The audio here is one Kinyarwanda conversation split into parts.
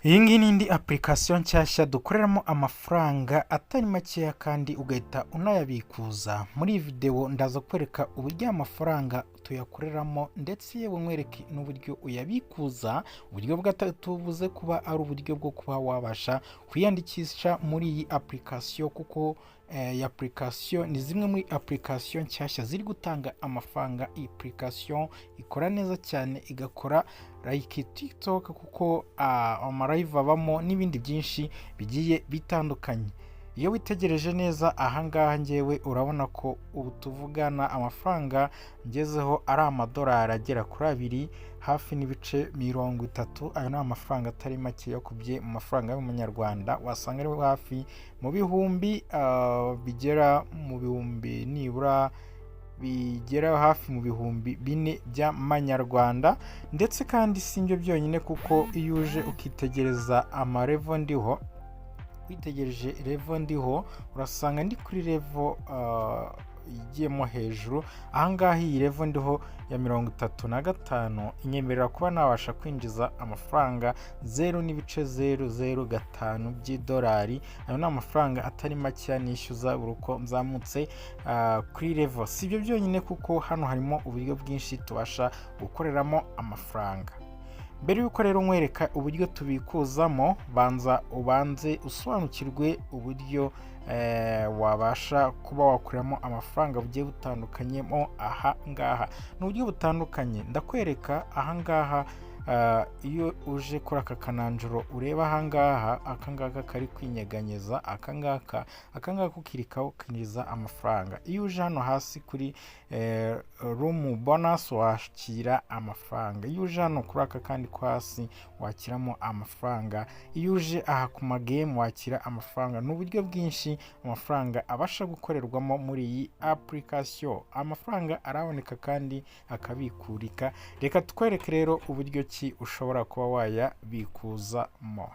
Iyi ngiyi ni indi application nshyashya dukoreramo amafaranga atari makeya kandi ugahita unayabikuza. Muri iyi video ndaza kwereka uburyo amafaranga tuyakoreramo ndetse yewe nkwereke n'uburyo uyabikuza. Uburyo bwa gatatu buze kuba ari uburyo bwo kuba wabasha kwiyandikisha muri iyi application, kuko iyi application ni zimwe muri application nshyashya ziri gutanga amafaranga. Iyi application ikora neza cyane, igakora like TikTok kuko amalive abamo n'ibindi byinshi bigiye bitandukanye. Iyo witegereje neza ahangaha ngewe urabona ko ubu tuvugana amafaranga ngezeho ari amadolari agera kuri 2 hafi n'ibice 30. Ayo ni amafaranga atari make yakubye mu mafaranga y'umunyarwanda, wasanga ari hafi mu bihumbi bigera mu bihumbi nibura bigera hafi mu bihumbi 4 by'amanyarwanda. Ndetse kandi si ibyo byonyine, kuko iyo uje ukitegereza amarevo ndiho, witegereje revo ndiho urasanga ndi kuri revo igiyemo hejuru. Ahangaha iyi revo ndiho ya 35 inyemerera kuba nabasha kwinjiza amafaranga 0.005 by'idolari. Ayo ni amafaranga atari make nishyuza buri uko nzamutse kuri revo. Si ibyo byonyine, kuko hano harimo uburyo bwinshi tubasha gukoreramo amafaranga. Mbere yuko rero nkwereka uburyo tubikuzamo, ubanze usobanukirwe uburyo wabasha kuba wakuramo amafaranga bugiye butandukanyemo. Aha ngaha ni uburyo butandukanye ndakwereka. Aha ngaha iyo uje kuri aka kananjuro ureba aha ngaha, aka ngaka kari kwinyeganyeza, aka ngaka ukirikaho kinjiza amafaranga. Iyo uje hano hasi kuri room bonus wakira amafaranga. Iyo uje hano kuri aka kandi ko hasi wakiramo amafaranga. Iyo uje aha ku magame wakira amafaranga. Ni uburyo bwinshi amafaranga abasha gukorerwamo muri iyi application. Amafaranga araboneka kandi akabikurika. Reka tukwereke rero uburyo ki ushobora kuba wayabikuzamo.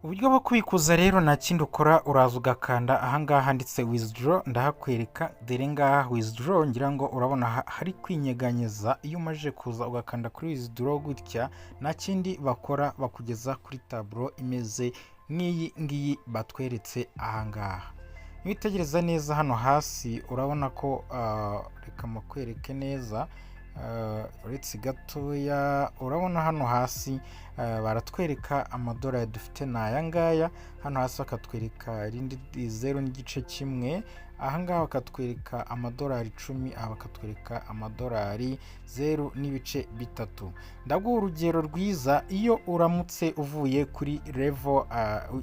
Uburyo bwo kubikuza rero nta kindi ukora, uraza ugakanda ahangaha handitse withdraw, ndahakwereka. Dore ngaha withdraw ngira ngo urabona hari kwinyeganyeza. Iyo umaze kuza ugakanda kuri withdraw gutya, nta kindi bakora, bakugeza kuri tableau imeze nk'iyi ngiyi batweretse ahangaha. Witegereza neza hano hasi urabona ko reka makwereke neza uretse gatoya. Urabona hano hasi baratwereka amadolari dufite n'aya ngaya. Hano hasi bakatwereka irindi 0.1. Ahangaha bakatwereka amadolari 10, aha bakatwereka amadolari 0.3. Ndaguha urugero rwiza. Iyo uramutse uvuye kuri level,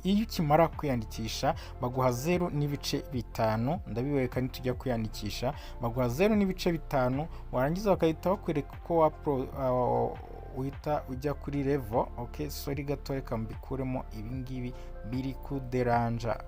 iyo ukimara kwiyandikisha baguha 0.5. ndabibereka nitujya kwiyandikisha baguha 0.5. warangiza bakahita bakwereka ko uhita ujya kuri level. Okay, sorry gato, reka mbikuremo ibingibi biri kuderanja.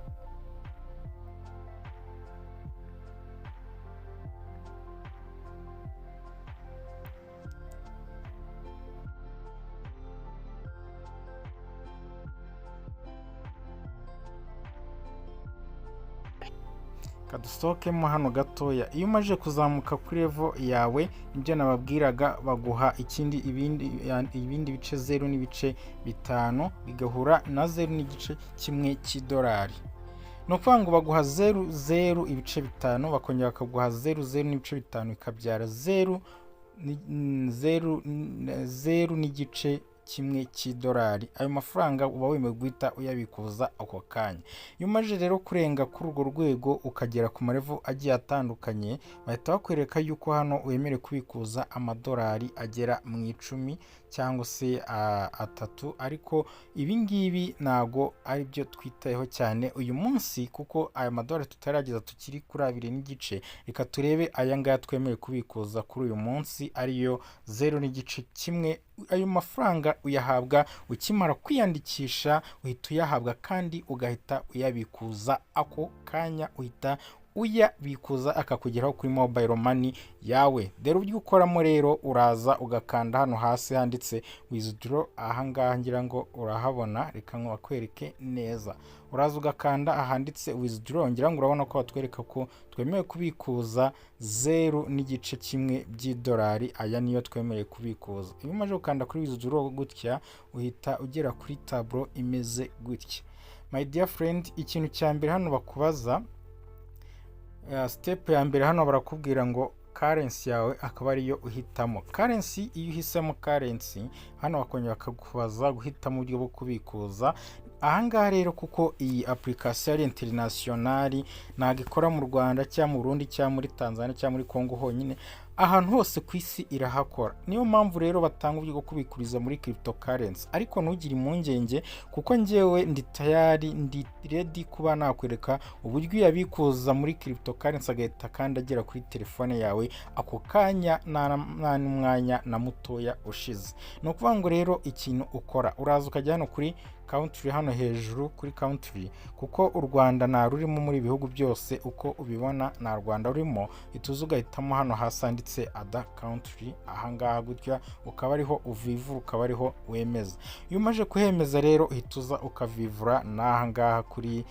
Kadusohokemo hano gatoya. Iyo umaze kuzamuka kuri level yawe, ibyo nababwiraga, baguha ibindi bice 0.5 bigahura na 0.1 cy'idolari. No kuvuga ngo baguha 0.5 bakongera bakaguha 0.5 ikabyara 0.1 cy'idolari. Ayo mafaranga uba wemewe guhita uyabikuza ako kanya. Iyo umaze rero kurenga kuri urwo rwego ukagera ku marevo agiye atandukanye, bahita bakwereka yuko hano wemerewe kubikuza amadolari agera mu 10 cyangwa se 3. Ariko ibi ngibi ntago ari byo twitayeho cyane uyu munsi, kuko aya madolari tutarageza, tukiri kuri 2.5. Reka turebe aya ngaya twemerewe kubikuza kuri uyu munsi, ariyo 0.1. Ayo mafaranga uyahabwa ukimara kwiyandikisha, uhita uyahabwa kandi ugahita uyabikuza ako kanya. Uhita uyabikuza akakugeraho kuri mobile money yawe. Rero uburyo ukoramo rero uraza ugakanda hano hasi handitse withdraw, ahangaha ngira ngo urahabona, reka nkwereke neza. Uraza ugakanda ahanditse withdraw, ngira ngo urabona ko batwereka ko twemewe kubikuza 0.1 by'idolari. Aya niyo twemewe kubikuza. Iyo umaze gukanda kuri withdraw gutya uhita ugera kuri tableau imeze gutya. My dear friend, ikintu cya mbere hano bakubaza, step ya mbere hano barakubwira ngo currency yawe akaba ariyo uhitamo. Currency, iyo uhisemo currency hano bakongera bakakubaza guhitamo uburyo bwo kubikuza. Ahangaha rero kuko iyi application ari international, ntago ikora mu Rwanda cyangwa mu Burundi cyangwa muri Tanzania cyangwa muri Congo honyine, ahantu hose ku isi irahakora. Niyo mpamvu rero batanga uburyo bwo kubikuriza muri cryptocurrency. Ariko ntugire impungenge kuko njyewe ndi tayari, ndi ready kuba nakwereka uburyo yabikuza muri cryptocurrency agahita kandi agera kuri telefone yawe ako kanya nta n'umwanya na mutoya ushize. No kuvuga ngo rero ikintu ukora uraza ukajya hano kuri country, hano hejuru kuri country, kuko u Rwanda nta rurimo muri bihugu byose uko ubibona, nta Rwanda rurimo. Ituze ugahitamo hano hasi handitse other country, ahangaha gutya ukaba ariho uvivura, ukaba ariho wemeza. Iyo umaze kuhemeza rero uhituza ukavivura n'ahangaha kuri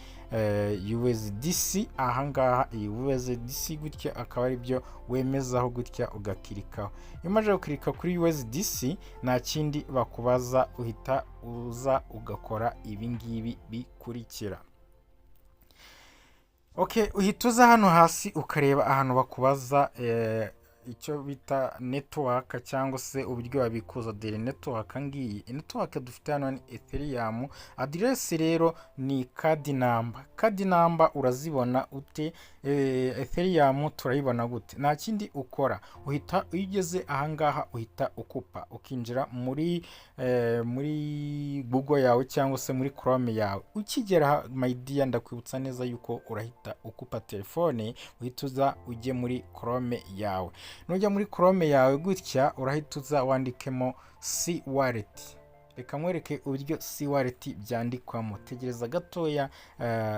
USDC, ahangaha iyi USDC gutya akaba ari byo wemezaho gutya ugakirikaho. Iyo umaze gukirika kuri USDC nta kindi bakubaza, uhita uza ugakora ibi ngibi bikurikira. Okay, uhita uza hano hasi ukareba ahantu bakubaza icyo bita network cyangwa se uburyo babikuza dere network. Ngiyi network dufite hano ni Ethereum. Address rero ni card number. Card number urazibona ute? Ethereum turayibona gute? Nta kindi ukora, uhita ugeze ahangaha uhita ukupa, ukinjira muri Google yawe cyangwa se muri Chrome yawe. Ukigera my dear, ndakwibutsa neza yuko urahita ukupa telefone, uhita uza ujye muri Chrome yawe. Nujya muri Chrome yawe gutya urahita uza wandikemo C wallet. Reka nkwereke uburyo C wallet byandikwamo. Tegereza gatoya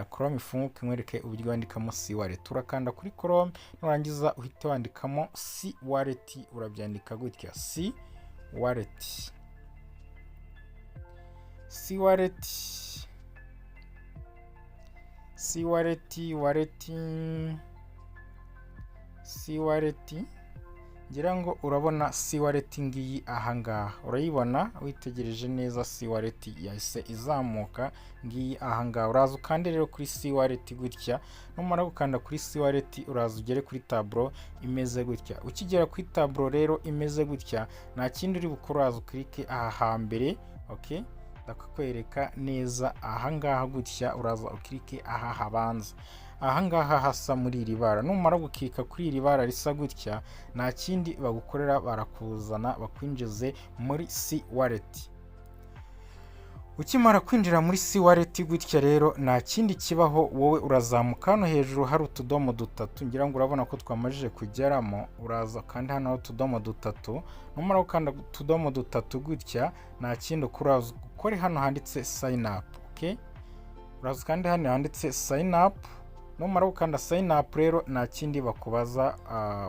Chrome ifunguke nkwereke uburyo wandikamo C wallet. Urakanda kuri Chrome nurangiza uhite wandikamo C wallet, urabyandika gutya C wallet. C wallet, C wallet, C wallet. Ngira ngo urabona C wallet ngiyi ahangaha, urayibona witegereje neza. C wallet yahise izamuka ngiyi ahangaha. Uraza ukande rero kuri C wallet gutya, numara gukanda kuri C wallet uraza ugere kuri tableau imeze gutya. Ukigera kuri tableau rero imeze gutya nta kindi uri bukora, uraza ukirike aha hambere. Okay, ndakwereka neza ahangaha gutya, uraza ukirike aha habanza, ahangaha hasa muri iri bara. Numara gukika kuri iri bara risa gutya nta kindi bagukorera, barakuzana bakwinjize muri C wallet. Ukimara kwinjira muri C wallet gutya rero nta kindi kibaho, wowe urazamuka hano hejuru hari utudomo dutatu, ngira ngo urabona ko twamajije kugeramo. Uraza kandi hano utudomo dutatu, numara gukanda utudomo dutatu gutya nta kindi ukora, ukore hano handitse sign up. Okay, uraza kandi hano handitse sign up. Numara gukanda sign up rero nta kindi bakubaza,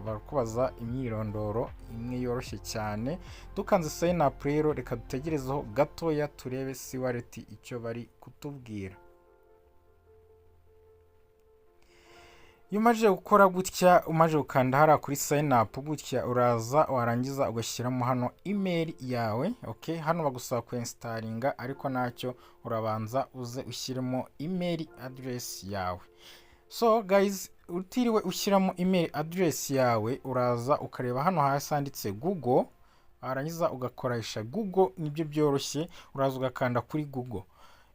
barakubaza imyirondoro imwe yoroshye cyane. Dukanze sign up rero reka dutegerezeho gatoya turebe C wallet icyo bari kutubwira. Iyo umaze gukora gutya, umaze gukanda hara kuri sign up gutya, uraza warangiza ugashyiramo hano email yawe. Okay, hano bagusaba kuinstalinga ariko nacyo urabanza uze ushyiremo email address yawe. So guys, utiriwe ushyiramo email address yawe uraza ukareba hano hasi handitse Google, warangiza ugakoresha Google, nibyo byoroshye. Uraza ugakanda kuri Google.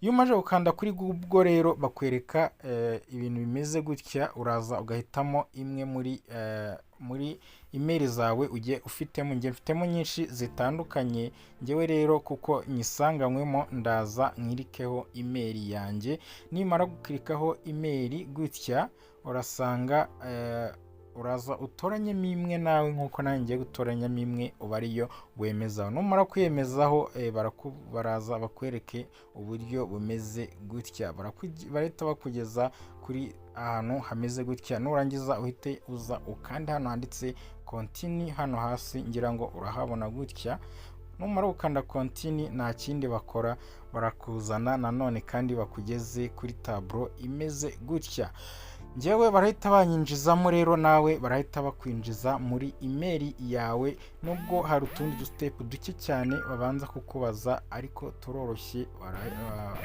Iyo umaze gukanda kuri Google rero bakwereka ibintu bimeze gutya, uraza ugahitamo imwe muri email zawe ugiye ufitemo. Ngiye mfitemo nyinshi zitandukanye, ngewe rero kuko nyisanganywemo ndaza nkirikeho email yanjye. Nimara gukirikaho email gutya urasanga uraza utoranyemo imwe nawe nkuko nanjye ngiye gutoranyamo imwe uba ariyo wemezaho. Numara kwiyemezaho baraza bakwereke uburyo bumeze gutya, barahita bakugeza kuri ahantu hameze gutya, nurangiza uhite uza ukande hano handitse continue hano hasi, ngira ngo urahabona gutya. Numara gukanda continue nta kindi bakora, barakuzana nanone kandi bakugeze kuri tableau imeze gutya. Njyewe barahita banyinjizamo rero, nawe barahita bakwinjiza muri email yawe, nubwo hari utundi step duke cyane babanza kukubaza, ariko turoroshye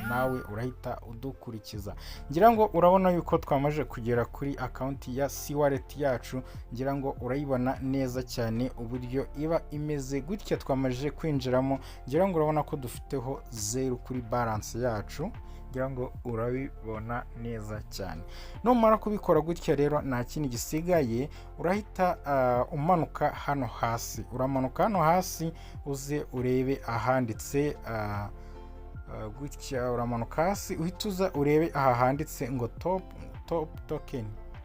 nawe urahita udukurikiza. Ngira ngo urabona yuko twamaje kugera kuri account ya C-wallet yacu, ngira ngo urayibona neza cyane uburyo iba imeze gutya. Twamaje kwinjiramo, ngira ngo urabona ko dufiteho 0 kuri balance yacu, ngira ngo urabibona neza cyane. Numara kubikora gutya rero nta kindi gisigaye, urahita umanuka hano hasi. Uramanuka hano hasi uze urebe ahanditse gutya, uramanuka hasi uhita uza urebe aha handitse ngo top token.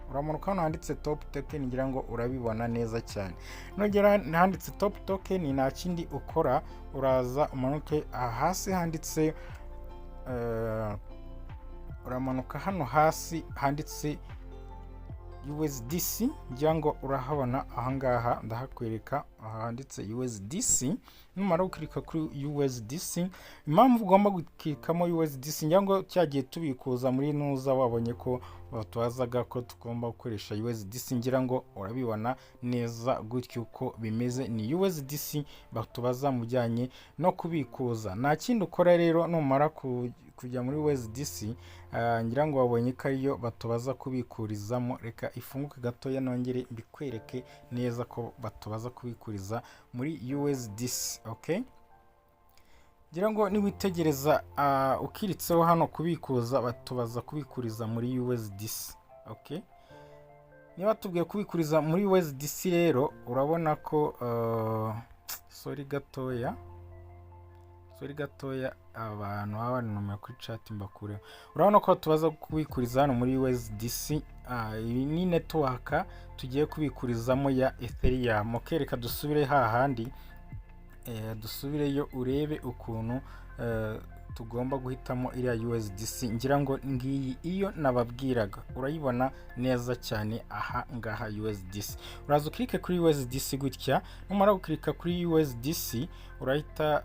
Uramanuka hano handitse top token, ngira ngo urabibona neza cyane. Nugera handitse top token nta kindi ukora, uraza umanuke aha hasi handitse uramanuka hano hasi handitse USDC, ngira ngo urahabona ahangaha, ndahakwereka handitse USDC. Numara gukirika kuri USDC, impamvu ugomba gukikamo USDC, ngira ngo cyagiye tubikuza muri nuza wabonye ko batubazaga ko tugomba gukoresha USDC, ngira ngo urabibona neza gutyo uko bimeze. Ni USDC batubaza mujyanye no kubikuza. Nta kindi ukora rero, numara kujya muri USDC, ngira ngo wabonye ko ariyo batubaza kubikurizamo. Reka ifunguke gatoya nongere mbikwereke neza ko batubaza kubikuriza muri USDC. Okay, ngira ngo niwitegereza ukiritseho hano kubikuza, batubaza kubikuriza muri USDC. Okay, niba tubwiye kubikuriza muri USDC rero urabona ko sorry gatoya abantu numero kuri chat mbakureho. Urabona ko tubaza kubikuriza hano muri USDC. Ni network tugiye kubikurizamo ya Ethereum. Okay, reka dusubire hahandi, dusubireyo urebe ukuntu tugomba guhitamo iriya USDC. Ngira ngo ngiyi iyo nababwiraga, urayibona neza cyane aha ngaha USDC. Uraza ukirike kuri USDC gutya, numara gukirika kuri USDC urahita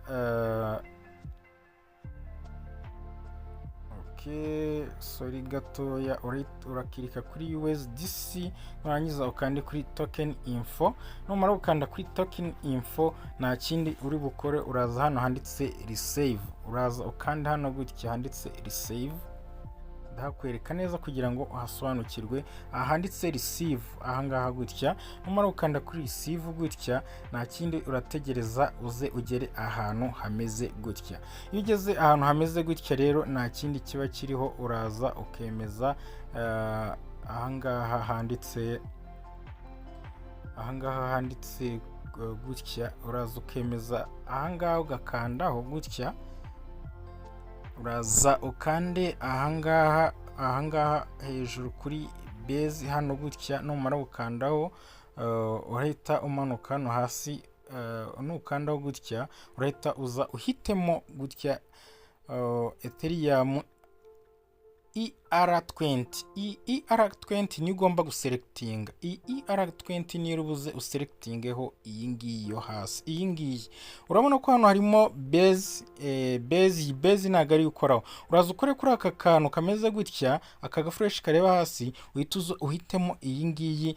sorry gatoya, urakirika kuri USDC, nurangiza ukande kuri token info. Numara gukanda kuri token info nta kindi uri bukore, uraza hano handitse receive, uraza ukanda hano gutya handitse receive. Ndahakwereka neza kugira ngo uhasobanukirwe. Ahanditse receive ahangaha gutya, numara gukanda kuri receive gutya, nta kindi urategereza uze ugere ahantu hameze gutya. Iyo ugeze ahantu hameze gutya rero nta kindi kiba kiriho, uraza ukemeza ahangaha handitse gutya, uraza ukemeza ahangaha ugakandaho gutya, uraza ukande ahangaha hejuru kuri base hano gutya. Numara gukandaho urahita umanuka hano hasi, nukandaho gutya urahita uza uhitemo gutya Ethereum ER20. ER20 ni ugomba guselectinga. ER20 ni urubuze uselectingeho iyi ngiyi yo hasi. Iyi ngiyi urabona ko hano harimo base ntago ari ukoraho. Uraza ukore kuri aka kantu kameze gutya, aka gafresh kareba hasi, uhitemo iyi ngiyi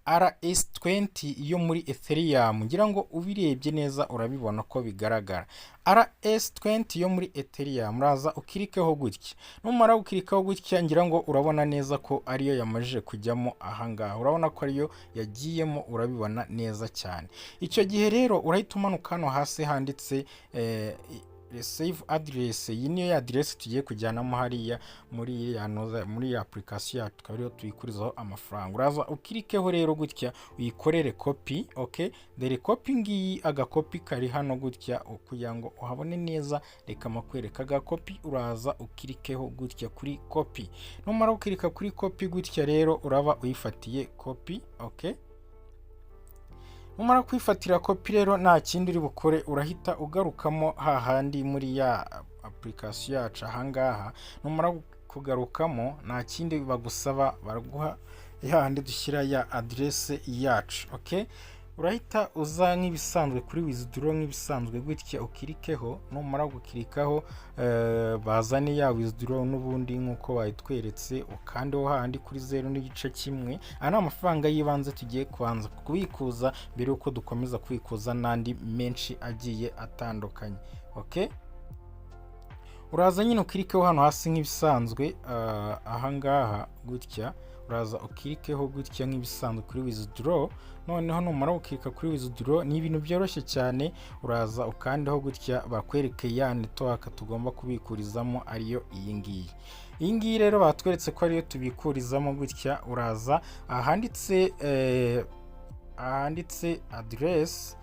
RS20 yo muri Ethereum. Ngira ngo ubirebye neza urabibona ko bigaragara. RS20 yo muri Ethereum, uraza ukirikeho gutya. Numara ukirikaho gutya, ngira ngo urabona neza ko ariyo yamajije kujyamo ahangaha. Urabona ko ariyo yagiyemo, urabibona neza cyane. Icyo gihe rero urahita umanuka hano hasi handitse save address. Iyi niyo ya address tugiye kujyanamo hariya muri application yacu, tukaba ariyo tuyikurizaho amafaranga. Uraza ukirikeho rero gutya uyikorere copy. Okay, dore copy ngiyi, agakopi kari hano gutya kugira ngo uhabone neza. Reka makwereka agakopi, uraza ukirikeho gutya kuri copy. Numara ukirika kuri copy gutya rero uraba uyifatiye copy. Okay, numara kwifatira copy rero nta kindi uri bukore, urahita ugarukamo hahandi muri ya application yacu ahangaha. Numara kugarukamo nta kindi bagusaba, baraguha hahandi dushyira ya adresse yacu. Okay, urahita uza nk'ibisanzwe kuri withdraw nk'ibisanzwe gutya ukirikeho, numara gukirikaho bazane ya withdraw n'ubundi nk'uko bayitweretse, ukandeho hahandi kuri 0.1. Ana amafaranga y'ibanze tugiye kubanza kubikuza mbere uko dukomeza kwikuza n'andi menshi agiye atandukanye. Okay, uraza nyine ukirikeho hano hasi nk'ibisanzwe, ahangaha gutya uraza ukirikeho gutya nk'ibisanzwe kuri withdraw. Noneho numara ukirika kuri withdraw, ni ibintu byoroshye cyane, uraza ukandeho gutya bakwereke ya network tugomba kubikurizamo ariyo iyi ngiyi. Iyi ngiyi rero batweretse ko ariyo tubikurizamo gutya, uraza ahanditse address,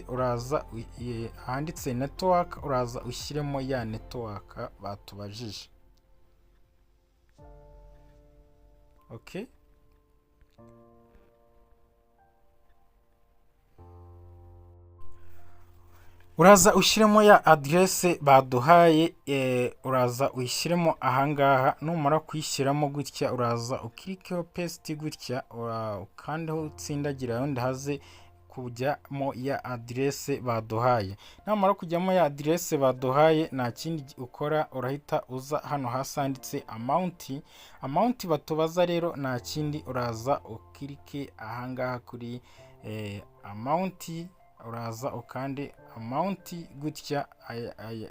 uraza ahanditse network, uraza ushyiremo ya network batubajije. Okay, uraza ushyiremo ya adresse baduhaye, uraza uyishyiremo ahangaha. Numara kuyishyiramo gutya, uraza ukirikeho paste gutya, ukandeho utsindagira undi haze kujyamo ya adresse baduhaye. Namara kujyamo ya adresse baduhaye, nta kindi ukora, urahita uza hano hasi handitse amount batubaza. Rero nta kindi, uraza ukirike ahangaha kuri amount, uraza ukande amount gutya,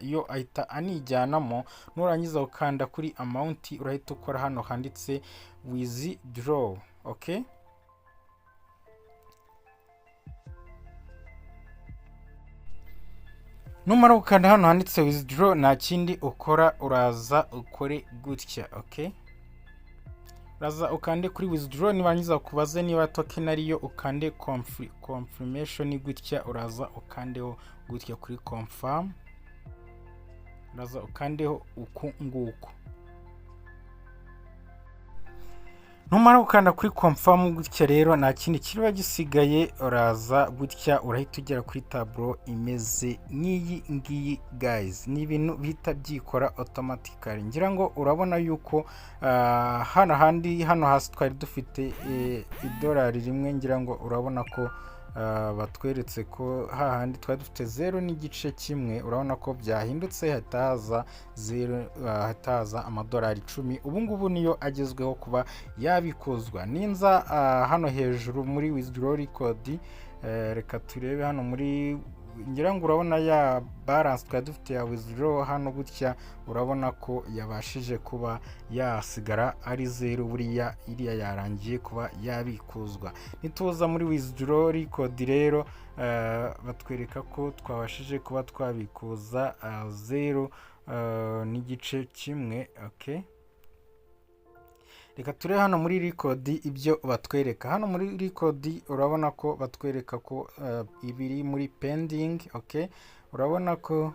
yo ahita anijyanamo. Nurangiza ukanda kuri amount, urahita ukora hano handitse withdraw. Okay, numara gukanda hano handitse withdraw, nta kindi ukora, uraza ukore gutya. Okay, uraza ukande kuri withdraw, nibangiza kubaze niba token ariyo, ukande confirmation gutya, uraza ukandeho gutya kuri confirm, uraza ukandeho uku nguku. Numara gukanda kuri confirm gutya, rero nta kindi kiba gisigaye, uraza gutya urahita ugera kuri tableau imeze nk'iyi ngiyi guys. Ni ibintu bihita byikora automatically. Ngira ngo urabona yuko hano hasi twari dufite idolari rimwe, ngira ngo urabona ko batweretse ko hahandi twari dufite 0.1, urabona ko byahindutse, hataza amadolari 10. Ubu ngubu niyo agezweho kuba yabikuzwa. Ninza hano hejuru muri withdraw record, reka turebe hano muri, ngira ngo urabona ya balance twari dufite ya withdraw hano gutya, urabona ko yabashije kuba yasigara ari 0, buriya iriya yarangiye kuba yabikuzwa. Nituza muri withdraw record rero, batwereka ko twabashije kuba twabikuza 0.1. Okay, reka turebe hano muri record ibyo batwereka. Hano muri record urabona ko batwereka ko ibiri muri pending. Okay, urabona ko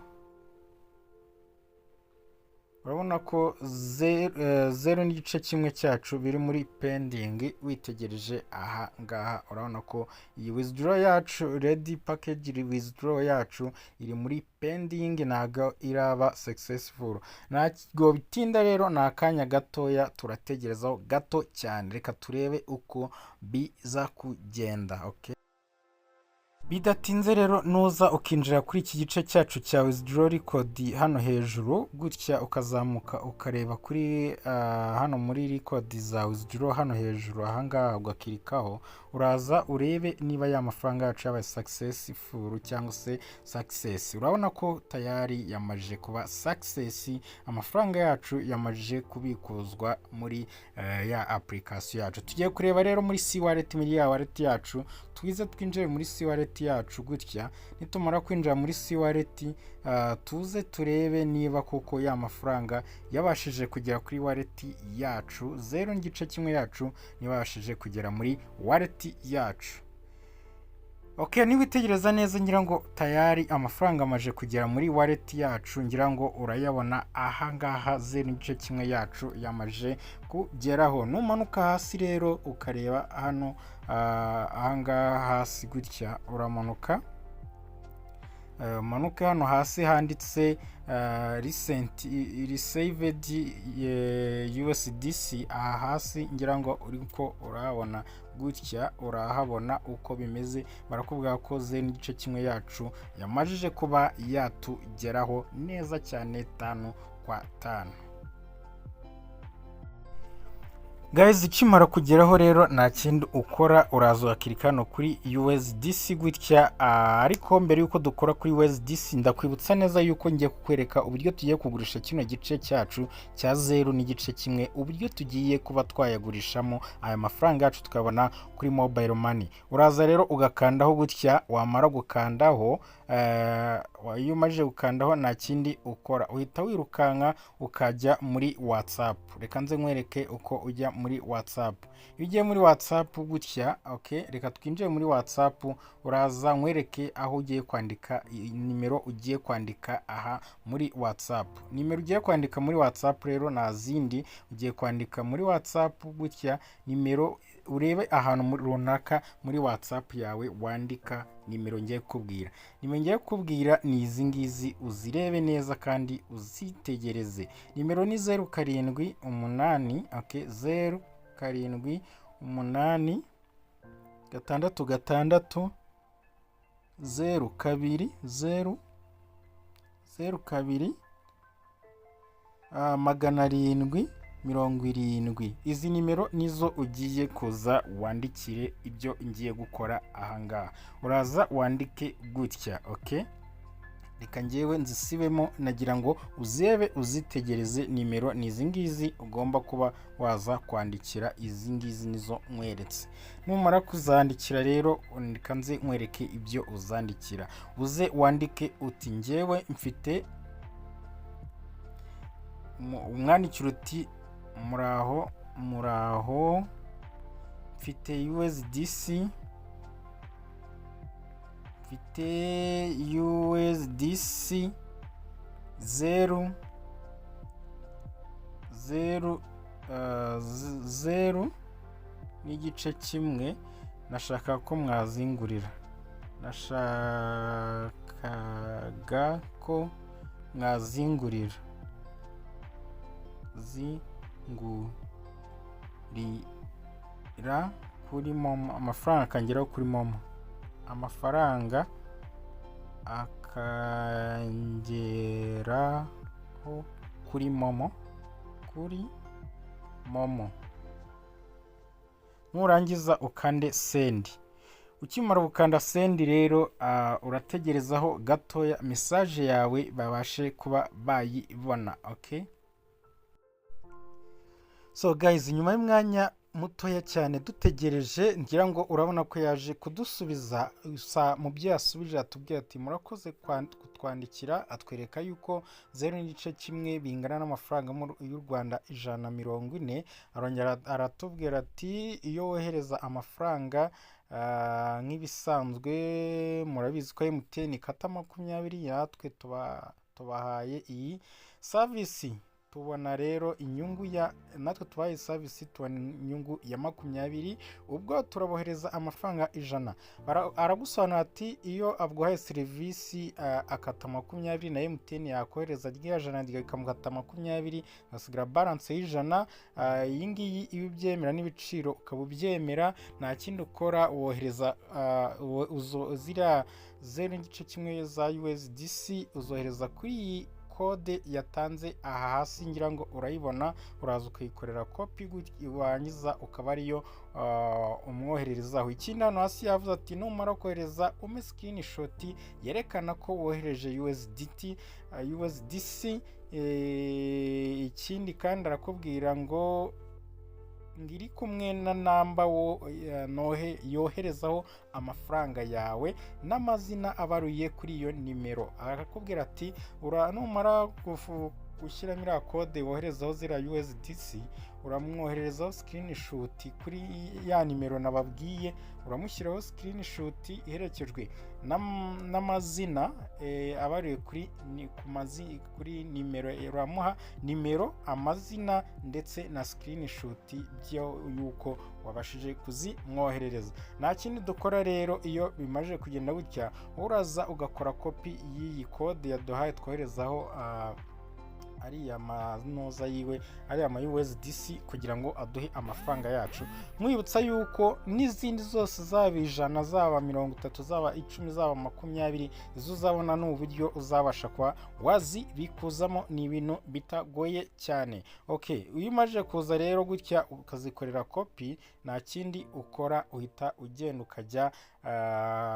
0.1 cyacu biri muri pending. Witegereje aha ngaha, urabona ko iyi withdraw yacu, ready package withdraw yacu iri muri pending, ntago iraba successful. Ntago bitinda rero, ni akanya gatoya, turategerezaho gato cyane. Reka turebe uko biza kugenda. Okay, bidatinze rero, nuza ukinjira kuri iki gice cyacu cya withdraw record hano hejuru gutya, ukazamuka ukareba kuri hano muri record za withdraw hano hejuru ahangaha, ugakirikaho, uraza urebe niba ya mafaranga yacu yabaye successful cyangwa se success. Urabona ko tayari yamaje kuba success, amafaranga yacu yamaje kubikuzwa muri ya application yacu. Tugiye kureba rero muri C-wallet, muri ya wallet yacu, twize twinjire muri C-wallet yacu gutya. Nitumara kwinjira muri C-wallet, tuze turebe niba koko ya mafaranga yabashije kugera kuri wallet yacu, 0.1 yacu nibashije kugera muri wallet yacu. Okay, niwitegereza neza, ngira ngo tayari amafaranga amaje kugera muri wallet yacu. Ngira ngo urayabona ahangaha, 0.1 yacu yamaje kugeraho. Numanuka hasi rero ukareba hano ahangaha hasi gutya, uramanuka manuka hano hasi handitse recent received USDC. aha hasi ngira ngo uriko urahabona gutya, urahabona uko bimeze. barakubwira ko ze n'igice kimwe yacu yamajije kuba yatugeraho neza cyane 5 kwa 5. Guys, ikimara kugeraho rero nta kindi ukora, uraza ukakirika hano kuri USDC gutya. Ariko mbere yuko dukora kuri USDC ndakwibutsa neza yuko ngiye kukwereka uburyo tugiye kugurisha kino gice cyacu cya 0 n'igice kimwe, uburyo tugiye kuba twayagurishamo aya mafaranga yacu tukabona kuri mobile money. uraza rero ugakandaho gutya, wamara gukandaho iyo umaze gukandaho nta kindi ukora, uhita wirukanka ukajya muri WhatsApp. reka nze nkwereke uko ujya muri WhatsApp. iyo ugiye muri WhatsApp gutya, okay, reka twinjire muri WhatsApp. uraza nkwereke aho ugiye kwandika nimero ugiye kwandika aha muri WhatsApp. nimero ugiye kwandika muri WhatsApp rero nta zindi, ugiye kwandika muri WhatsApp gutya nimero, urebe ahantu runaka muri WhatsApp yawe wandika nimero ngiye kukubwira. nimero ngiye kukubwira ni izi ngizi, uzirebe neza kandi uzitegereze. nimero ni 078, okay, 078 666 020 002 770. izi nimero nizo ugiye kuza wandikire ibyo ngiye gukora ahangaha. uraza wandike gutya, okay. reka ngewe nzisibemo, nagira ngo uzebe uzitegereze. nimero ni izi ngizi ugomba kuba waza kwandikira, izi ngizi nizo nkweretse. numara kuzandikira rero reka nze nkwereke ibyo uzandikira. uze wandike uti ngewe mfite, umwandikira uti muraho mfite USDC, mfite USDC 0 n'igice kimwe, nashaka ko mwazingurira. nashakaga ko mwazingurira zingurira kuri momo. amafaranga akangeraho kuri momo. amafaranga akangeraho kuri momo. nurangiza ukande send. ukimara gukanda send rero urategerezaho gatoya message yawe babashe kuba bayibona, okay. So guys, nyuma y'umwanya mutoya cyane dutegereje, ngira ngo urabona ko yaje kudusubiza. mu byo yasubije atubwira ati murakoze kutwandikira, atwereka yuko 0 n'igice kimwe bingana n'amafaranga y'u Rwanda 140. arongera aratubwira ati iyo wohereza amafaranga nk'ibisanzwe murabizi ko MTN kata 20, yatwe tubahaye iyi service. tubona rero inyungu ya, natwe tubaye service tubona inyungu ya 20, ubwo turabohereza amafaranga 100. aragusobanura ati iyo aguhaye serivisi akata 20 na MTN yakohereza rya 100 ikamukata 20, asigira balance y'100. iyi ngiyi iyo ubyemera n'ibiciro ukaba ubyemera, nta kindi ukora, wohereza zira 0 n'igice kimwe za USDC uzohereza kuri iyi kode yatanze aha hasi, ngira ngo urayibona. uraza ukayikorera copy wangiza ukaba ariyo umwohererezaho. ikindi hano hasi yavuze ati numara kohereza screenshot yerekana ko wohereje USDC. ikindi kandi arakubwira ngo ngiri kumwe na namba yoherezaho amafaranga yawe n'amazina abaruye kuri iyo nimero. arakubwira ati numara ushyiramo iriya kode woherezaho ziriya USDC, uramwoherezaho screenshot kuri ya nimero nababwiye, uramushyiraho screenshot iherekejwe n'amazina abariwe kuri nimero, uramuha nimero, amazina ndetse na screenshot y'uko wabashije kuzimwoherereza. Nta kindi dukora rero iyo bimaze kugenda gutya, uraza ugakora kopi y'iyi kode yaduhaye twoherezaho ariya manoza yiwe, ariya ma USDC kugira ngo aduhe amafaranga yacu. Mwibutsa yuko n'izindi zose zaba 100, zaba 30, zaba 10, zaba 20 izo uzabona n'uburyo uzabasha kwa wazibikuzamo, ni ibintu bitagoye cyane. Okay, iyo umaze kuza rero gutya ukazikorera kopi, nta kindi ukora uhita ugenda ukajya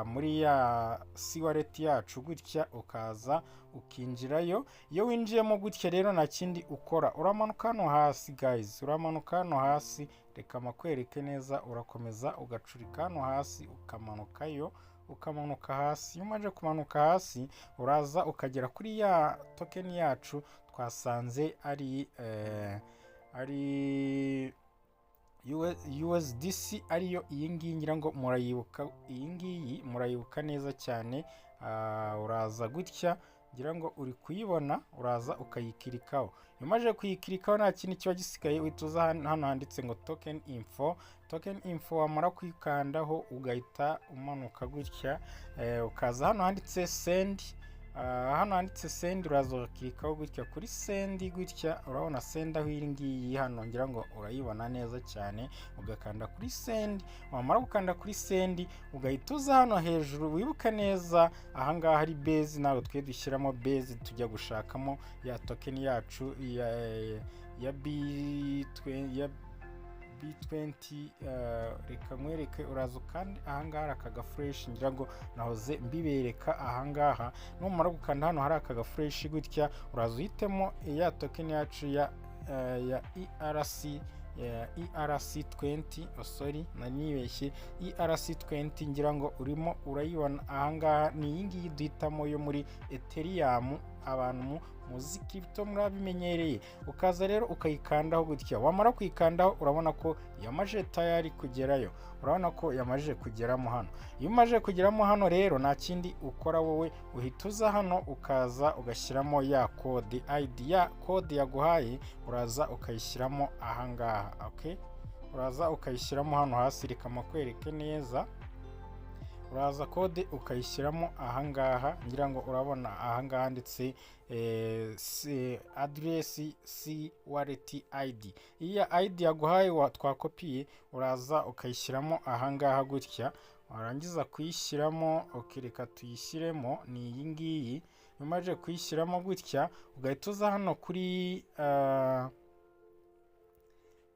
muri ya wallet yacu gutya, ukaza ukinjirayo. Iyo winjiyemo gutya rero nta kindi ukora, uramanuka hano hasi guys, uramanuka hano hasi, reka makwereke neza, urakomeza ugacurika hano hasi ukamanukayo, ukamanuka hasi. Iyo umaze kumanuka hasi uraza ukagera kuri ya token yacu twasanze ari USDC, ariyo iyi ngiyi, ngira ngo murayibuka, iyi ngiyi murayibuka neza cyane. Uraza gutya, ngira ngo uri kuyibona, uraza ukayikirikaho. Iyo umaze kuyikirikaho nta kintu kiba gisigaye, uhita hano handitse ngo token info, wamara kuyikandaho ugahita umanuka gutya, ukaza hano handitse send. Hano handitse send, uraza ukakirikaho gutya kuri send gutya, urabona send aho iri ngiyi hano, ngira ngo urayibona neza cyane, ugakanda kuri send. Wamara gukanda kuri send ugahita uza hano hejuru, wibuka neza ahangaha hari base, nawe twe dushyiramo base tujya gushakamo ya token yacu ya B20, reka mwereke, uraza kandi ahangaha akaga fresh, ngira ngo nahoze mbibereka ahangaha. Numara gukanda hano hari akaga fresh gutya, uraza uhitemo ya token yacu ya ERC20, sorry nanibeshye, ERC20, ngira ngo urimo urayibona ahangaha, ni iyi ngiyi duhitamo yo muri Ethereum, abantu muzi crypto murabimenyereye. Ukaza rero ukayikandaho gutya, wamara kuyikandaho urabona ko yamaje tayari kugerayo, urabona ko yamaje kugeramo hano. Iyo umaje kugeramo hano rero nta kindi ukora, wowe uhita uza hano ukaza ugashyiramo ya code ID, ya code yaguhaye uraza ukayishyiramo ahangaha. Okay, uraza ukayishyiramo hano hasi, reka makwereke neza, uraza code ukayishyiramo ahangaha, ngira ngo urabona ahangaha ndetse address C wallet ID. Iya ID yaguhaye twakopiye, uraza ukayishyiramo ahangaha gutya, warangiza kuyishyiramo. Okay, reka tuyishyiremo, ni iyi ngiyi. Umaze kuyishyiramo gutya ugahita uza hano kuri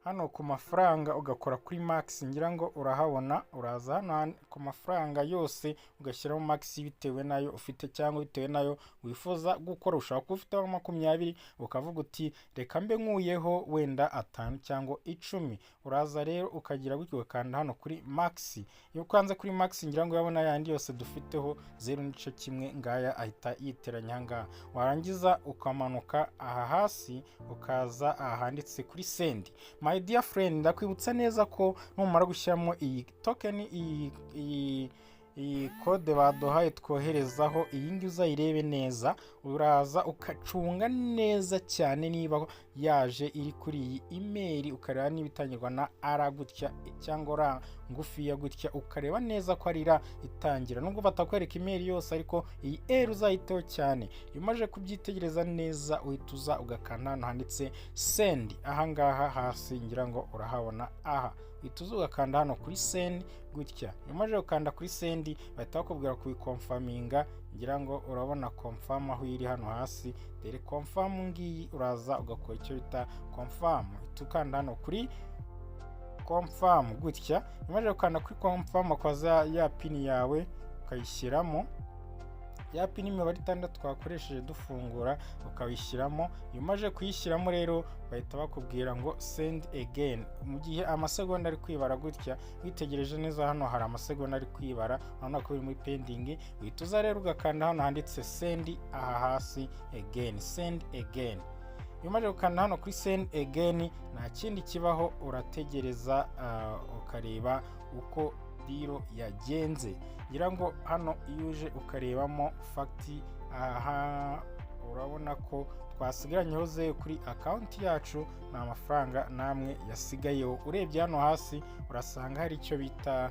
hano ku mafaranga ugakora kuri max, ngira ngo urahabona. Uraza hano ku mafaranga yose ugashyiramo max bitewe nayo ufite cyangwa bitewe nayo wifuza gukora. Ushaka kuba ufite 20 ukavuga uti reka mbe nkuyeho wenda 5 cyangwa 10. Uraza rero ukagira gutyo ukanda hano kuri max. Iyo ukanze kuri max, ngira ngo yabona yandi yose dufiteho 0.1 ngaya ahita yiteranya ahangaha. Warangiza ukamanuka aha hasi ukaza ahanditse kuri send. My dear friend, ndakwibutsa neza ko numara gushyiramo iyi token, iyi code baduhaye twoherezaho, iyi ngiyi uzayirebe neza, uraza ukacunga neza cyane niba yaje iri kuri iyi email, ukareba niba itangirwa na ara gutya cyangwa ra ngufi ya gutya, ukareba neza ko arira itangira. Nubwo batakwereka email yose, ariko iyi r uzayiteho cyane. Iyo umaze kubyitegereza neza uhita uza ugakanda hano handitse send ahangaha hasi, ngira ngo urahabona aha. Uhita uza ugakanda hano kuri send gutya. Iyo umaze gukanda kuri send bahita bakubwira kubikonfaminga, ngira ngo urabona confirm aho iri hano hasi. Dere confirm ngiyi, uraza ugakora icyo bita confirm, tukanda hano kuri confirm gutya. Umaze gukanda kuri confirm ukaza ya pin yawe ukayishyiramo, ya pin imibare 6 twakoresheje dufungura ukabishyiramo. Iyo umaze kuyishyiramo rero bahita bakubwira ngo send again. Mu gihe amasegonda ari kwibara gutya, witegereje neza hano hari amasegonda ari kwibara, urabona ko biri muri pending. Uhita uza rero ugakanda hano handitse send aha hasi again, send again. iyo umaze gukanda hano kuri send again nta kindi kibaho, urategereza ukareba uko diro yagenze. ngira ngo hano iyo uje ukarebamo fagiti, aha urabona ko twasigaranyeho zeru kuri akawunti yacu, ni amafaranga namwe yasigayeho. urebye hano hasi urasanga hari icyo bita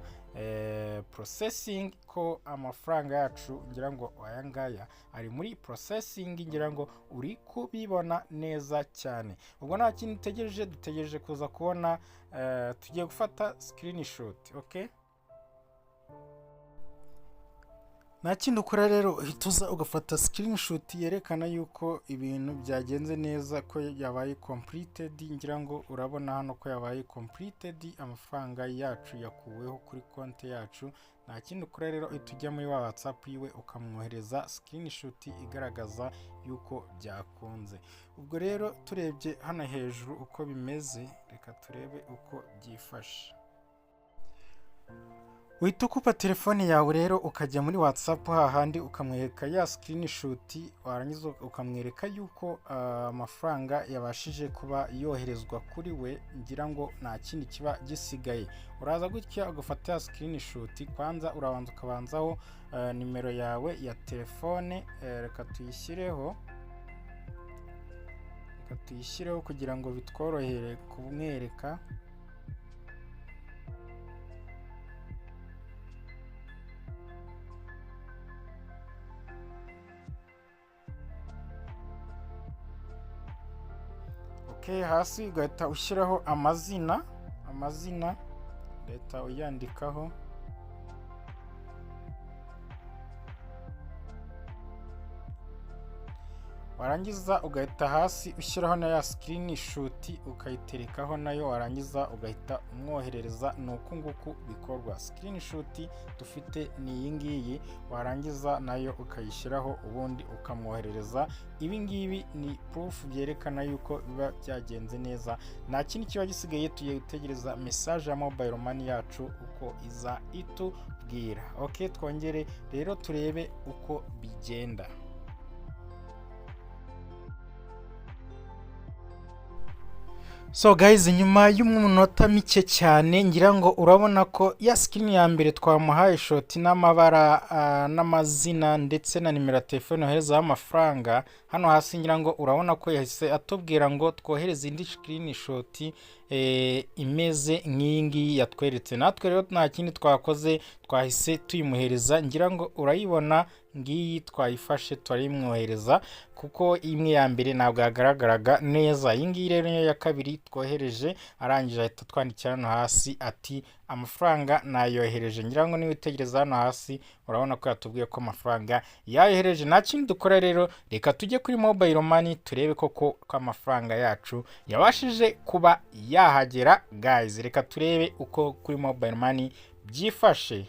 processing, ko amafaranga yacu ngira ngo aya ngaya ari muri processing, ngira ngo uri kubibona neza cyane. ubwo nta kintu dutegereje kuza kubona, tugiye gufata screenshot. okay, nta kindi ukora rero, uhita uza ugafata screenshot yerekana yuko ibintu byagenze neza, ko yabaye completed. ngira ngo urabona hano ko yabaye completed, amafaranga yacu yakuweho kuri konti yacu. nta kindi ukora rero, uhita ujya muri wa WhatsApp yiwe ukamwohereza screenshot igaragaza yuko byakunze. ubwo rero turebye hano hejuru uko bimeze, reka turebe uko byifashe. uhita ukupa telefone yawe rero ukajya muri WhatsApp hahandi ukamwereka ya screenshot, warangiza ukamwereka yuko amafaranga yabashije kuba yoherezwa kuri we. ngira ngo nta kindi kiba gisigaye, uraza gutya ugafata ya screenshot. kwanza urabanza ukabanzaho nimero yawe ya telefone, reka tuyishyireho kugira ngo bitworohere kumwereka. hasi ugahita ushyiraho amazina, leta uyandikaho. warangiza ugahita hasi ushyiraho na ya screenshot ukayiterekaho nayo, warangiza ugahita umwoherereza. ni uku nguku bikorwa. screenshot dufite ni iyi ngiyi, warangiza nayo ukayishyiraho ubundi ukamwoherereza. ibi ngibi ni proof byerekana yuko biba byagenze neza. nta kindi kiba gisigaye, tugiye gutegereza message ya mobile money yacu uko iza itubwira. okay, twongere rero turebe uko bigenda. So guys, nyuma y'umunota mike cyane ngira ngo urabona ko ya screen ya mbere twamuhaye shot n'amabara n'amazina ndetse na nimero ya telefone yoherezaho amafaranga. hano hasi ngira ngo urabona ko yahise atubwira ngo twohereze indi screenshot imeze nk'iyi ngiyi yatweretse. natwe rero nta kindi twakoze, twahise tuyimuhereza. ngira ngo urayibona ngiyi twayifashe turayimwohereza, kuko imwe ya mbere ntabwo yagaragaraga neza. iyi ngiyi rero niyo ya kabiri twohereje. arangije ahita twandikira hano hasi ati amafaranga nayohereje. ngira ngo niba utegereza hano hasi urabona ko yatubwiye ko amafaranga yayohereje. nta kindi dukora rero, reka tujye kuri mobile money turebe koko ko amafaranga yacu yabashije kuba yahagera. guys, reka turebe uko kuri mobile money byifashe.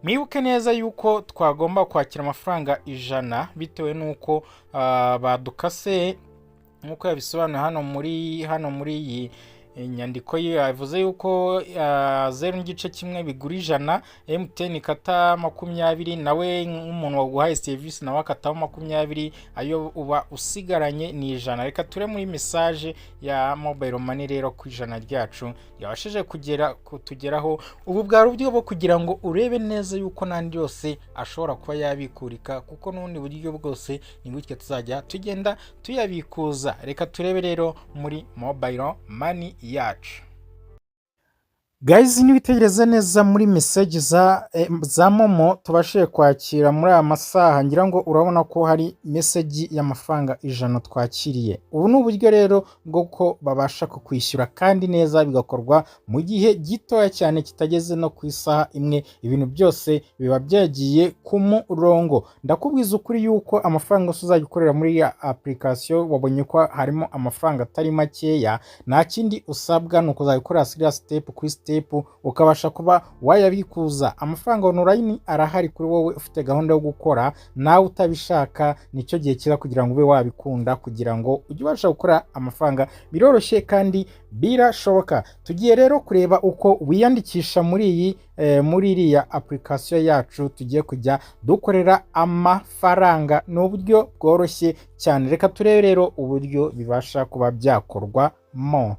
mwibuke neza yuko twagomba kwakira amafaranga 100 bitewe nuko badukase, nkuko yabisobanuye hano muri iyi inyandiko ye. yavuze yuko 0.1 bigura 100, MTN ikata 20, nawe nk'umuntu waguhaye service nawe akataho 20, ayo uba usigaranye ni 100. reka ture muri message ya mobile money rero ku 100 ryacu yabashije kutugeraho. ubu bwari uburyo bwo kugira ngo urebe neza yuko nandi yose ashobora kuba yabikurika, kuko n'ubundi buryo bwose ni gutya tuzajya tugenda tuyabikuza. reka turebe rero muri mobile money yacu. Guys, nibitegereza neza muri message za Momo tubashije kwakira muri aya masaha, ngira ngo urabona ko hari message y'amafaranga 100 twakiriye. ubu ni uburyo rero bwo ko babasha kukwishyura kandi neza, bigakorwa mu gihe gitoya cyane kitageze no ku isaha imwe. ibintu byose biba byagiye ku murongo. ndakubwiza ukuri yuko amafaranga uzajya ukorera muri ya application wabonye ko harimo amafaranga atari makeya. nta kindi usabwa no kuzajya ukora serious step kuri step step ukabasha kuba wayabikuza. Amafaranga online arahari kuri wowe ufite gahunda yo gukora, nawe utabishaka nicyo gihe cyiza kugira ngo ube wabikunda, kugira ngo ujye ubasha gukora amafaranga. Biroroshye kandi birashoboka. Tugiye rero kureba uko wiyandikisha muri iriya application yacu tugiye kujya dukorera amafaranga. Ni uburyo bworoshye cyane. Reka turebe rero uburyo bibasha kuba byakorwamo.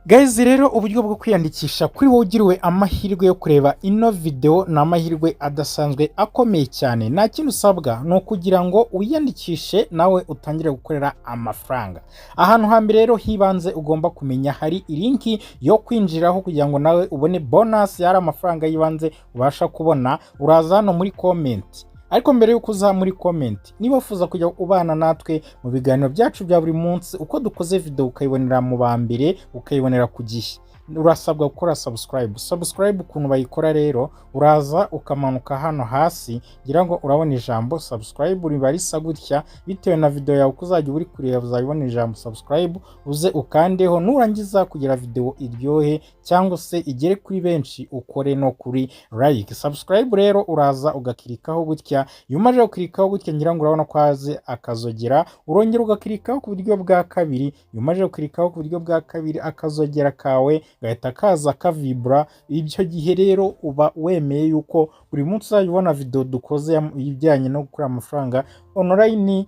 Guys, rero uburyo bwo kwiyandikisha kuri wowe ugiriwe amahirwe yo kureba ino video ni amahirwe adasanzwe akomeye cyane. Nta kintu usabwa no kugira ngo wiyandikishe nawe utangire gukorera amafaranga. Ahantu hambere rero hibanze ugomba kumenya hari ilinki yo kwinjiraho kugira ngo nawe ubone bonus yari amafaranga yibanze ubasha kubona. Uraza hano muri comment. Ariko mbere yuko uza muri comment, niba ufuza kujya ubana natwe mu biganiro byacu bya buri munsi, uko dukoze video ukayibonera mu bambere, ukayibonera ku gihe, urasabwa gukora subscribe. Ukuntu bayikora rero, uraza ukamanuka hano hasi, ngira ngo urabona ijambo subscribe riba risa gutya, bitewe na video yawe uko uzajya uri kureba uzabibona ijambo subscribe, uze ukandeho. Nurangiza kugira video iryohe cyangwa se igere kuri benshi, ukore no kuri like. Subscribe rero uraza ugakirikaho gutya, yumaje gukirikaho gutya, ngira ngo urabona ko haze akazogera, urongera ugakirikaho ku buryo bwa kabiri, yumaje gukirikaho ku buryo bwa kabiri, akazogera kawe gahita kaza kavibra. Ibyo gihe rero uba wemeye yuko buri munsi uzajya ubona video dukoze ibijyanye no gukora amafaranga online,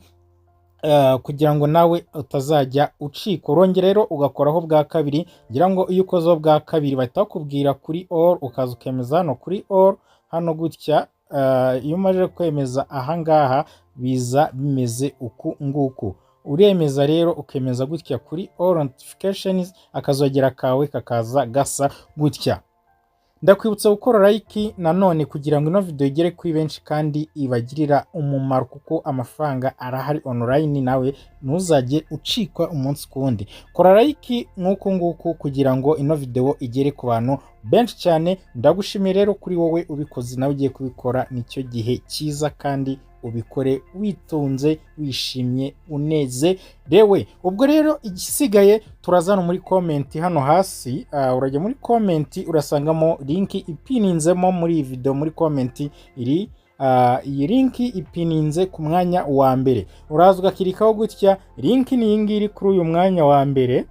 kugira ngo nawe utazajya ucika. Urongera rero ugakoraho bwa kabiri, ngira ngo iyo ukozeho bwa kabiri bahita bakubwira kuri all, ukaza ukemeza hano kuri all hano gutya. Iyo umaze kwemeza ahangaha biza bimeze uku nguku. Uremeza rero ukemeza gutya kuri all notifications, akazogera kawe kakaza gasa gutya. Ndakwibutsa gukora like nanone kugira ngo ino video igere kuri benshi kandi ibagirira umumaro, kuko amafaranga arahari online, nawe ntuzajye ucikwa umunsi kundi. Kora like nk'uko nguko kugira ngo ino video igere ku bantu benshi cyane. Ndagushimiye rero kuri wowe ubikoze, nawe ugiye kubikora nicyo gihe cyiza, kandi ubikore witonze, wishimye, unezerewe. Ubwo rero igisigaye turazana muri comment hano hasi. Urajya muri comment urasangamo link ipininzemo muri iyi video. Muri comment iri iyi link ipininze ku mwanya wa mbere, uraza ugakirikaho gutya. Link ni iyi ngiri kuri uyu mwanya wa mbere,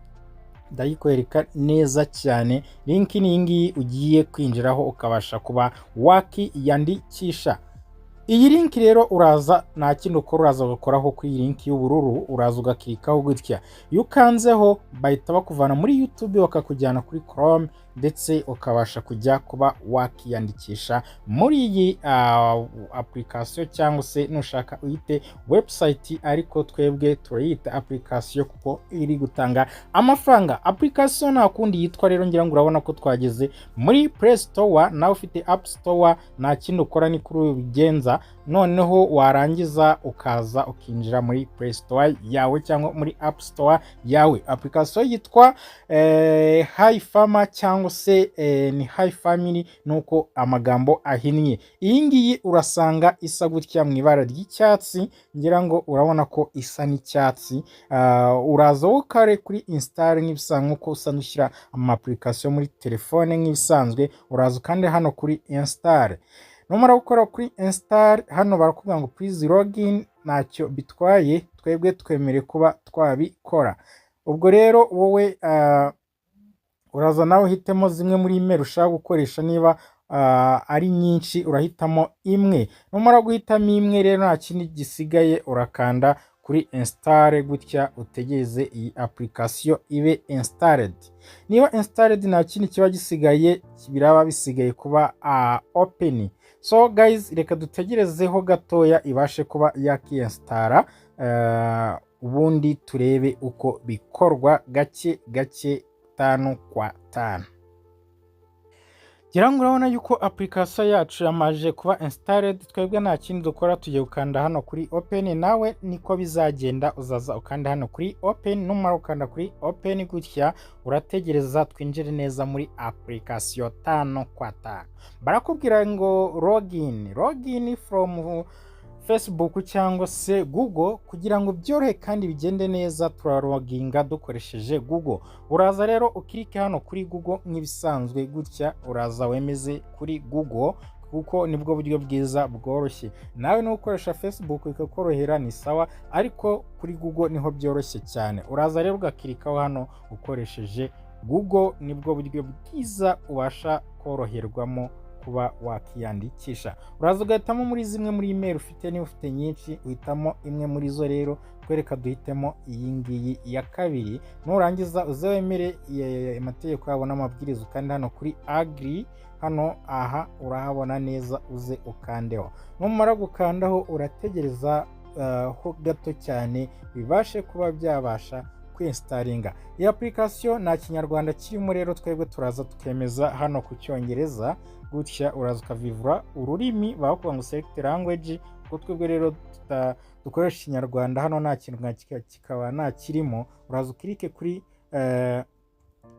ndayikwereka neza cyane. Link ni iyi ngiyi ugiye kwinjiraho ukabasha kuba wakiyandikisha. Iyi link rero uraza nta kindi ukora, uraza ugakoraho kuri link y'ubururu, uraza ugakirikaho gutya. Iyo ukanzeho bahita bakuvana muri YouTube bakakujyana kuri Chrome, ndetse ukabasha kujya kuba wakiyandikisha muri iyi application, cyangwa se nushaka uyite website, ariko twebwe turayita application kuko iri gutanga amafaranga. Application nta kundi yitwa rero, ngira ngo urabona ko twageze muri Play Store. Nawe ufite App Store, nta kindi ukora ni kuri ubigenza. Noneho warangiza ukaza ukinjira muri Play Store yawe cyangwa muri App Store yawe. Application yitwa Hifami cyangwa se ni Hifami, nuko amagambo ahinnye. Iyi ngiyi urasanga isa gutya mu ibara ry'icyatsi, ngira ngo urabona ko isa n'icyatsi. Uraza ukare kuri install nk'ibisanzwe, uko usanzwe ushyira ama application muri telefone nk'ibisanzwe. Uraza kandi hano kuri install. Numara gukora kuri install, hano barakubwira ngo please login. Ntacyo bitwaye, twebwe twemereye kuba twabikora. Ubwo rero wowe uraza nawe uhitemo zimwe muri email ushaka gukoresha. Niba ari nyinshi urahitamo imwe. Numara guhitamo imwe rero, nta kindi gisigaye urakanda kuri install gutya, utegereze iyi application ibe installed. Niba installed, nta kindi kiba gisigaye, biraba bisigaye kuba open. So guys, reka dutegerezeho gatoya ibashe kuba yakiinstalla, ubundi turebe uko bikorwa gake gake, 5 kwa 5. Ngira ngo urabona yuko application yacu yamaje kuba installed. Twebwe nta kindi dukora, tugiye gukanda hano kuri open. Nawe niko bizagenda, uzaza ukanda hano kuri open. Numara ukanda kuri open gutya, urategereza twinjire neza muri application 5 kwa 5. Barakubwira ngo login from Facebook cyangwa se Google kugira ngo byorohe kandi bigende neza. Turaloginga dukoresheje Google. Uraza rero ukirike hano kuri Google nk'ibisanzwe gutya, uraza wemeze kuri Google kuko nibwo buryo bwiza bworoshye. Nawe no gukoresha Facebook ikakorohera ni sawa, ariko kuri Google niho byoroshye cyane. Uraza rero ugakirikaho hano ukoresheje Google, nibwo buryo bwiza ubasha koroherwamo kuba wakiyandikisha. Uraza ugahitamo muri zimwe muri email ufite, niba ufite nyinshi uhitamo imwe muri zo. Rero twereka duhitemo iyi ngiyi ya kabiri, nurangiza uze wemere amategeko yabo n'amabwiriza, kandi hano kuri agree hano aha urahabona neza, uze ukandeho. Numara gukandaho urategereza ho gato cyane bibashe kuba byabasha kwinstaringa. Iyi application nta kinyarwanda kirimo, rero twebwe turaza tukemeza hano ku cyongereza gutya. Uraza ukavivura ururimi bakuvuga ngo select language, kuko twebwe rero dukoresha ikinyarwanda hano nta kintu kikaba nta kirimo. Uraza ukirike kuri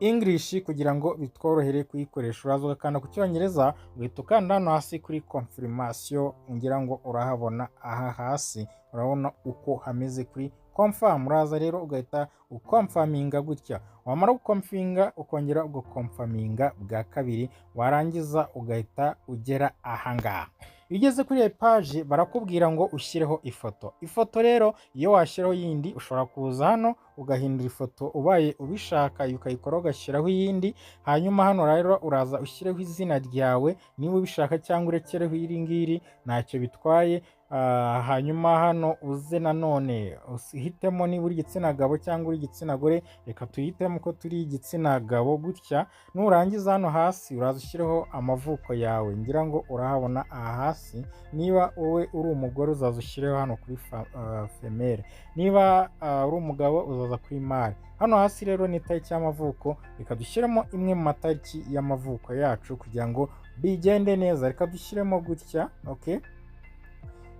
English kugira ngo bitworohere kuyikoresha. Uraza ugakanda ku cyongereza, ugahita ukanda hano hasi kuri confirmation, ngira ngo urahabona aha hasi, urabona uko hameze kuri confirm. Uraza rero ugahita ukonfaminga gutya. Wamara gukonfinga ukongera ugakonfaminga bwa kabiri, warangiza ugahita ugera ahangaha. Iyo ugeze kuri iyi page barakubwira ngo ushyireho ifoto. Ifoto rero iyo washyiraho yindi ushobora kuza hano ugahindura ifoto ubaye ubishaka, ukayikora ugashyiraho iyindi. Hanyuma hano rero uraza ushyireho izina ryawe niba ubishaka, cyangwa urekereho iri ngiri ntacyo bitwaye. Hanyuma hano uze nanone uhitemo niba uri igitsina gabo cyangwa uri igitsina gore. Reka tuhitemo ko turi igitsina gabo gutya. Nurangiza hano hasi uraza ushyireho amavuko yawe, ngira ngo urahabona aha hasi. Niba wowe uri umugore uzaza ushyireho hano kuri femelle, niba uri umugabo uzaza kuri male. Hano hasi rero ni itariki y'amavuko, reka dushyiremo imwe mu matariki y'amavuko yacu kugira ngo bigende neza. Reka dushyiremo gutya, okay.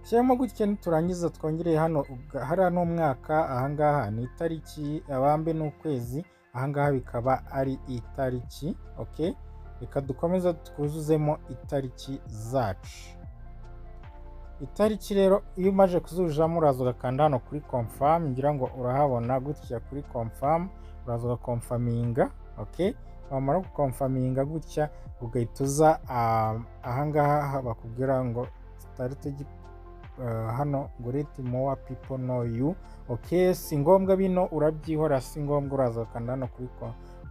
Shyiramo gutya, niturangiza twongereye hano hari n'umwaka, ahangaha ni itariki, abambe n'ukwezi, ahangaha bikaba ari itariki, okay. Reka dukomeza twuzuzemo itariki zacu. Itariki rero iyo umaze kuzujamo uraza ugakanda hano kuri confirm, ngira ngo urahabona gutya kuri confirm. Uraza ugakonfaminga, okay. Wamara gukonfaminga gutya ugahita uza ahangaha bakubwira ngo start hano ngo let more people know you, okay. Si ngombwa bino urabyihora, si ngombwa. Uraza ukanda hano kuri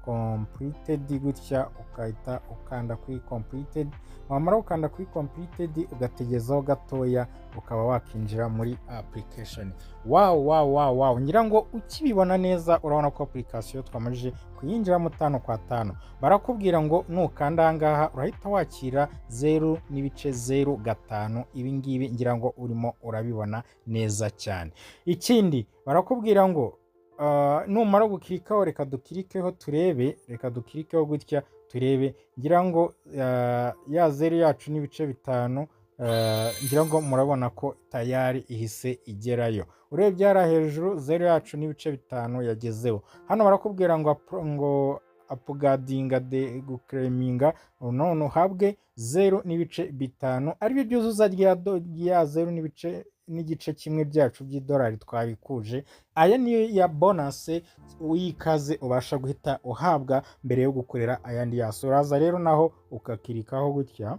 completed gutya, ukahita ukanda kuri completed. Wamara ukanda kuri completed ugategezaho gatoya, ukaba wakinjira muri application. Wow, ngira ngo ukibibona neza urabona ko application twamaje kuyinjiramo 5 kwa 5. Barakubwira ngo nukanda ahangaha urahita wakira 0.05. Ibi ngibi ngira ngo urimo urabibona neza cyane. Ikindi barakubwira ngo numara gukirikaho, reka dukirikeho turebe, reka dukirikeho gutya turebe. Ngira ngo ya 0 yacu n'ibice 5, ngira ngo murabona ko tayari ihise igerayo. Urebye yara hejuru 0 yacu n'ibice 5 yagezeho. Hano barakubwira ngo upgrading de guclaiminga none uhabwe 0.5 ari byo byuzuza rya 0.5 kimwe byacu by'idolari twabikuje. Aya niyo ya bonus uyikaze ubasha guhita uhabwa mbere yo gukorera ayandi yaso. Uraza rero naho ukakirikaho gutya.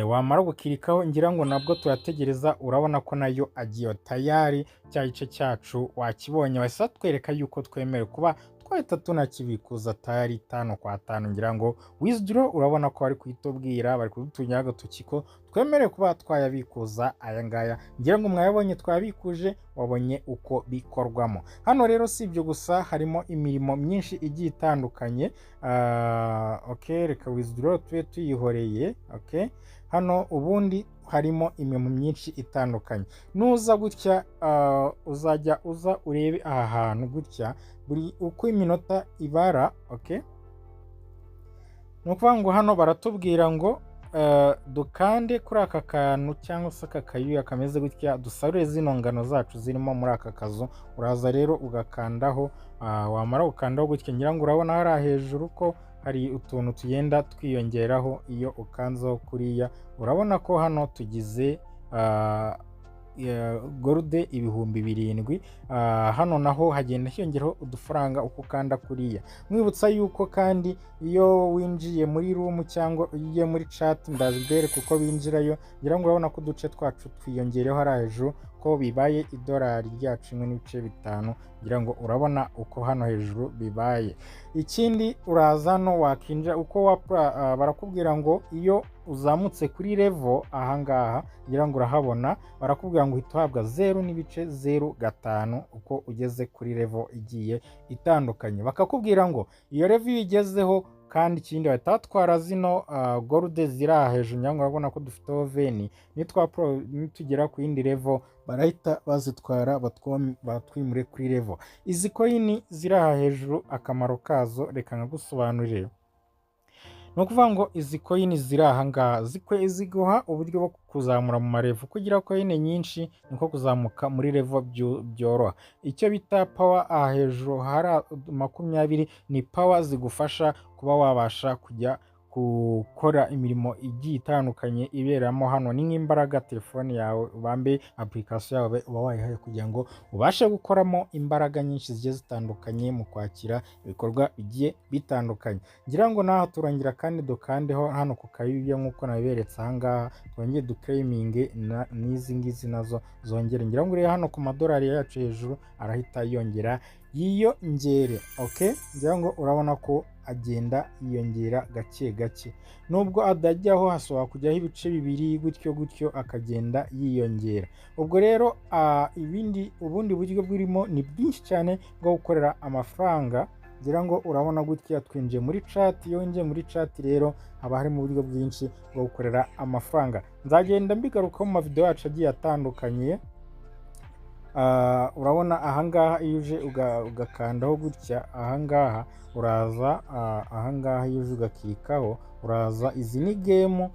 Wamara gukirikaho, ngira ngo nabwo turategereza. Urabona ko nayo agiye tayari, cya gice cyacu wakibonye. Wasa twereka yuko twemerewe kuba twahita tunakibikuza tayari 5 kwa 5. Ngira ngo withdraw, urabona ko bari kuitubwira, bari kudutunyaga tukiko twemerewe kuba twayabikuza aya ngaya. Ngira ngo mwayabonye twabikuje, wabonye uko bikorwamo. Hano rero si ibyo gusa, harimo imirimo myinshi igiye itandukanye. Okay, reka withdraw twe tuyihoreye, okay. Hano ubundi harimo imirimo myinshi itandukanye. Nuza gutya uzajya uza urebe aha hantu gutya buri uko iminota ibara, okay. Nukuvuga ngo hano baratubwira ngo dukande kuri aka kantu cyangwa se aka kayuya kameze gutya, dusarure zino ngano zacu zirimo muri aka kazu. Uraza rero ugakandaho, wamara gukandaho gutya, ngira ngo urabona hari hejuru ko hari utuntu tugenda twiyongeraho. Iyo ukanzeho kuriya urabona ko hano tugize gorudi ibihumbi 7. Hano naho hagenda hiyongeraho udufaranga uko ukanda kuriya. Mwibutsa yuko kandi iyo winjiye muri room cyangwa ugiye muri chat, ndazibere kuko binjirayo, ngira ngo urabona ko uduce twacu twiyongereho hari hejuru ko bibaye idolari ryacu 1.5, ngira ngo urabona uko hano hejuru bibaye. Ikindi uraza no wakinja uko barakubwira ngo iyo uzamutse kuri level ahangaha, ngira ngo urahabona barakubwira ngo uhita uhabwa 0.05 uko ugeze kuri level igiye itandukanye. Bakakubwira ngo iyo level igezeho kandi ikindi batatwara zino gorudi ziri hejuru, ngira ngo urabona ko dufiteho veni, nitugera ku yindi level barahita bazitwara batwimure kuri level. Izi coin ziri hejuru akamaro kazo reka nkagusobanurire. No kuvuga ngo izi coin ziri ahangaha ziguha uburyo bwo kuzamura mu marevu. Kugira coin nyinshi niko kuzamuka muri level byoroha. Icyo bita power hejuru hari 20 ni power zigufasha kuba wabasha kujya gukora imirimo igiye itandukanye iberamo hano. Ni nk'imbaraga telefone yawe ubambe application yawe uba wayihaye kugira ngo ubashe gukoramo imbaraga nyinshi zigiye zitandukanye mu kwakira ibikorwa bigiye bitandukanye. Ngira ngo naho turangira kandi dukandeho hano ku kayibye nk'uko nabiberetse ahangaha, twongeye duclaiminge n'izi ngizi nazo zongere. Ngira ngo rero hano ku madolari yacu hejuru arahita yongera yiyongere. Okay, ngira ngo urabona ko agenda yiyongera gake gake, nubwo adajyaho hasoba kujyaho ibice 2 gutyo akagenda yiyongera. Ubwo rero ubundi buryo burimo ni bwinshi cyane bwo gukorera amafaranga. Ngira ngo urabona gutya twinjiye muri chat, yongeye muri chat rero haba harimo uburyo bwinshi bwo gukorera amafaranga. Nzagenda mbigaruka mu video yacu agiye atandukanye. Urabona ahangaha iyo uje ugakandaho gutya ahangaha, uraza ahangaha iyo uje ugakikaho uraza. Izi ni game